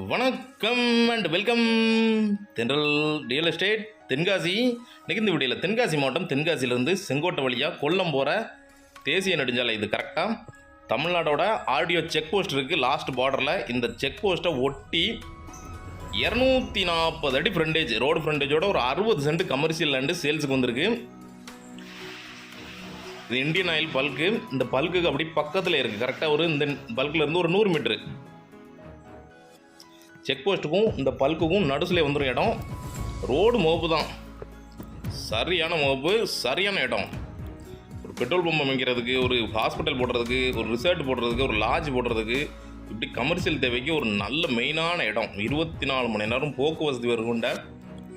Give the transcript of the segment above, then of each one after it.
வணக்கம் and welcome தென்றல் real estate Tenkasi. இன்றைக்கி இந்த வீடியோவில் தென்காசி மாவட்டம் தென்காசியிலேருந்து செங்கோட்டை வழியாக கொல்லம் போகிற தேசிய நெடுஞ்சாலை. இது கரெக்டாக தமிழ்நாடோட ஆடியோ செக் போஸ்ட் இருக்குது. லாஸ்ட் பார்டரில் இந்த செக் போஸ்ட்டை ஒட்டி 240 அடி ஃப்ரண்டேஜ், ரோடு ஃப்ரண்டேஜோட ஒரு 60 சென்ட் கமர்ஷியல் லேண்டு சேல்ஸுக்கு வந்திருக்கு. இது இந்தியன் ஆயில் பல்க்கு. இந்த பல்க்குக்கு அப்படி பக்கத்தில் இருக்குது. கரெக்டாக ஒரு இந்த பல்கிலேருந்து ஒரு 100 மீட்ரு செக் போஸ்ட்டுக்கும் இந்த பல்க்குக்கும் நடுசில் வந்துடும் இடம். ரோடு மோப்பு தான், சரியான மோப்பு, சரியான இடம். ஒரு பெட்ரோல் பம்ப் அமைக்கிறதுக்கு, ஒரு ஹாஸ்பிட்டல் போடுறதுக்கு, ஒரு ரிசார்ட் போடுறதுக்கு, ஒரு லாட்ஜ் போடுறதுக்கு, இப்படி கமர்ஷியல் தேவைக்கு ஒரு நல்ல மெயினான இடம். 24 மணி நேரம் போக்குவரத்து வருகின்ற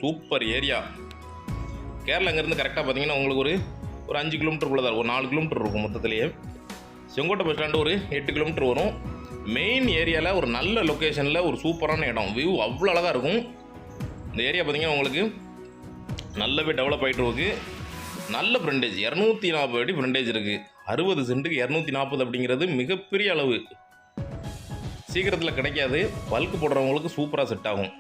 சூப்பர் ஏரியா. கேரளாங்கிறது கரெக்டாக பார்த்தீங்கன்னா உங்களுக்கு ஒரு 5 கிலோமீட்டருக்குள்ளே தான், ஒரு 4 கிலோமீட்டர் இருக்கும் மொத்தத்துலேயே. செங்கோட்டை பஸ் ஸ்டாண்டு ஒரு 8 கிலோமீட்டர் வரும். மெயின் ஏரியாவில் ஒரு நல்ல லொக்கேஷனில் ஒரு சூப்பரான இடம். வியூ அவ்வளோ அழகாக இருக்கும். இந்த ஏரியா பார்த்திங்கன்னா உங்களுக்கு நல்லாவே டெவலப் ஆகிட்டு இருக்கு. நல்ல ஃப்ரண்டேஜ், 240 அடி ஃப்ரண்டேஜ் இருக்குது. 60 சென்ட்டுக்கு 240 அப்படிங்கிறது மிகப்பெரிய அளவு. சீக்கிரத்தில் கிடைக்காது. பல்க்கு போடுறவங்களுக்கு சூப்பராக செட் ஆகும்.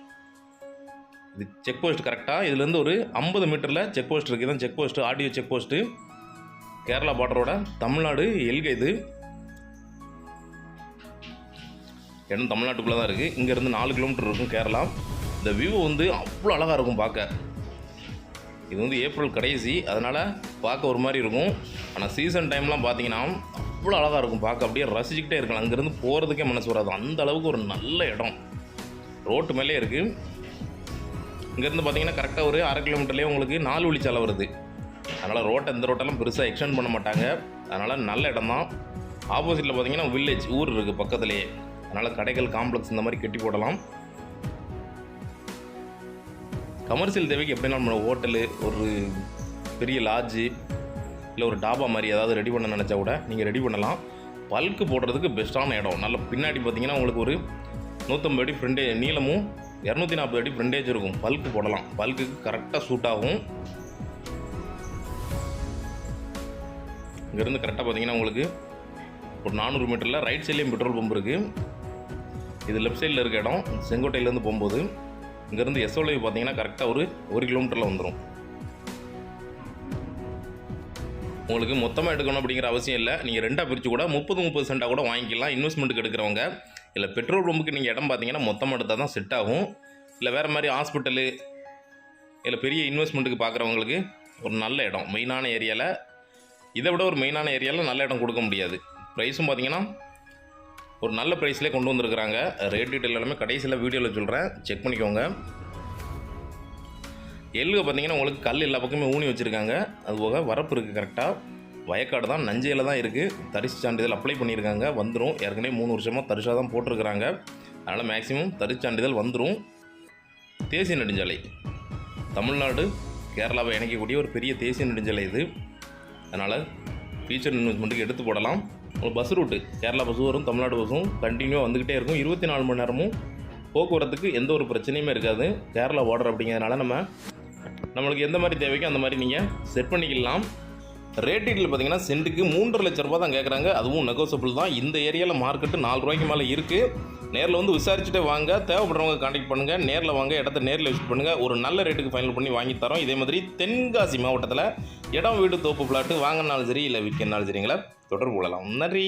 இது செக் போஸ்ட் கரெக்டாக இதுலேருந்து ஒரு 50 மீட்டரில் செக் போஸ்ட் இருக்குது. தான் check post, audio check post. Kerala பார்டரோட தமிழ்நாடு எல்கை. இது இடம் தமிழ்நாட்டுக்குள்ளே தான் இருக்குது. இங்கேருந்து 4 கிலோமீட்டர் இருக்கும் கேரளா. இந்த வியூ அவ்வளோ அழகாக இருக்கும் பார்க்க. இது ஏப்ரல் கடைசி, அதனால் பார்க்க ஒரு மாதிரி இருக்கும். ஆனால் சீசன் டைம்லாம் பார்த்தீங்கன்னா அவ்வளோ அழகாக இருக்கும் பார்க்க. அப்படியே ரசிச்சுக்கிட்டே இருக்கலாம். அங்கேருந்து போகிறதுக்கே மனசு வராது. அந்த அளவுக்கு ஒரு நல்ல இடம். ரோட்டு மேலே இருக்குது. இங்கேருந்து பார்த்தீங்கன்னா கரெக்டாக ஒரு 1/2 கிலோமீட்டர்லேயே உங்களுக்கு 4 வழிச்சாலை வருது. அதனால் இந்த ரோட்டெல்லாம் பெருசாக எக்ஸ்டெண்ட் பண்ண மாட்டாங்க. அதனால் நல்ல இடம் தான். ஆப்போசிட்டில் பார்த்தீங்கன்னா வில்லேஜ், ஊர் இருக்குது பக்கத்துலேயே. அதனால் கடைகள், காம்ப்ளெக்ஸ் இந்த மாதிரி கட்டி போடலாம். கமர்ஷியல் தேவைக்கு எப்படின்னா நம்ம ஹோட்டலு, ஒரு பெரிய லாட்ஜு, இல்லை ஒரு டாபா மாதிரி ஏதாவது ரெடி பண்ண நினச்சா கூட நீங்கள் ரெடி பண்ணலாம். பல்க்கு போடுறதுக்கு பெஸ்ட்டான இடம். நல்ல பின்னாடி பார்த்தீங்கன்னா உங்களுக்கு ஒரு 150 அடி ஃப்ரண்டேஜ் நீளமும் 240 அடி ஃப்ரண்டேஜ் இருக்கும். பல்க்கு போடலாம். பல்க்குக்கு கரெக்டாக சூட் ஆகும். இங்கேருந்து கரெக்டாக பார்த்தீங்கன்னா உங்களுக்கு ஒரு 400 மீட்டரில் ரைட் சைட்லேயும் பெட்ரோல் பம்ப் இருக்குது. இது லெஃப்ட் சைடில் இருக்க இடம். செங்கோட்டையிலேருந்து போகும்போது இங்கேருந்து எஸ்ஓலைவ் பார்த்தீங்கன்னா கரெக்டாக ஒரு 1 கிலோமீட்டரில் வந்துடும். உங்களுக்கு மொத்தமாக எடுக்கணும் அப்படிங்கிற அவசியம் இல்லை. நீங்கள் ரெண்டாக பிரித்து கூட 30 சென்ட்டாக கூட வாங்கிக்கலாம். இன்வெஸ்ட்மெண்ட்டுக்கு எடுக்கிறவங்க. இல்லை பெட்ரோல் பம்புக்கு நீங்கள் இடம் பார்த்தீங்கன்னா மொத்தமாக எடுத்தால் தான் செட் ஆகும். இல்லை வேறு மாதிரி ஹாஸ்பிட்டலு, இல்லை பெரிய இன்வெஸ்ட்மெண்ட்டுக்கு பார்க்குறவங்களுக்கு ஒரு நல்ல இடம் மெயினான ஏரியாவில். இதை விட ஒரு மெயினான ஏரியாவில் நல்ல இடம் கொடுக்க முடியாது. ப்ரைஸும் பார்த்தீங்கன்னா ஒரு நல்ல ப்ரைஸ்லேயே கொண்டு வந்திருக்கிறாங்க. ரேட் டீட்டெயில் எல்லாமே கடைசியில் வீடியோவில் சொல்கிறேன், செக் பண்ணிக்கோங்க. எள்ளுக பார்த்தீங்கன்னா உங்களுக்கு கல் எல்லா பக்கமே ஊனி வச்சுருக்காங்க. அதுபோக வரப்பு இருக்குது. கரெக்டாக வயக்காடு தான், நஞ்சையில் தான் இருக்குது. தரிசு சான்றிதழ் அப்ளை பண்ணியிருக்காங்க, வந்துடும். ஏற்கனவே 3 வருஷமாக தரிசாக தான் போட்டிருக்கிறாங்க. அதனால் மேக்ஸிமம் தரிசு சான்றிதழ் வந்துடும். தேசிய நெடுஞ்சாலை, தமிழ்நாடு கேரளாவை இணைக்கக்கூடிய ஒரு பெரிய தேசிய நெடுஞ்சாலை இது. அதனால் ஃபியூச்சர் இன்வெஸ்ட்மெண்ட்டுக்கு எடுத்து போடலாம். ஒரு பஸ் ரூட்டு, கேரளா பஸ்ஸும் வரும், தமிழ்நாடு பஸ்ஸும் கண்டினியூவாக வந்துக்கிட்டே இருக்கும். 24 மணி நேரமும் போக்குவரத்துக்கு எந்த ஒரு பிரச்சனையுமே இருக்காது. கேரளா பார்டர் அப்படிங்கிறதுனால நம்மளுக்கு எந்த மாதிரி தேவைக்கோ அந்த மாதிரி நீங்கள் செட் பண்ணிக்கலாம். ரேட் டீட்டில் பார்த்தீங்கன்னா சென்ட்டுக்கு 3.5 லட்ச ரூபா தான் கேட்குறாங்க. அதுவும் நெகோசியபிள் தான். இந்த ஏரியாவில் மார்க்கெட்டு 4 ரூபாய்க்கு மேலே இருக்குது. நேரில் விசாரிச்சுட்டு வாங்க. தேவைப்படுறவங்க கான்டாக்ட் பண்ணுங்கள். நேரில் வாங்க, இடத்த நேரில் விசிட் பண்ணுங்கள். ஒரு நல்ல ரேட்டுக்கு ஃபைனல் பண்ணி வாங்கி தரோம். இதே மாதிரி தென்காசி மாவட்டத்தில் இடம், வீடு, தோப்பு, பிளாட்டு வாங்கினாலும் சரி, இல்லை விற்கனாலும் சரிங்களா தொடர்பு கொள்ளலாம். நன்றி.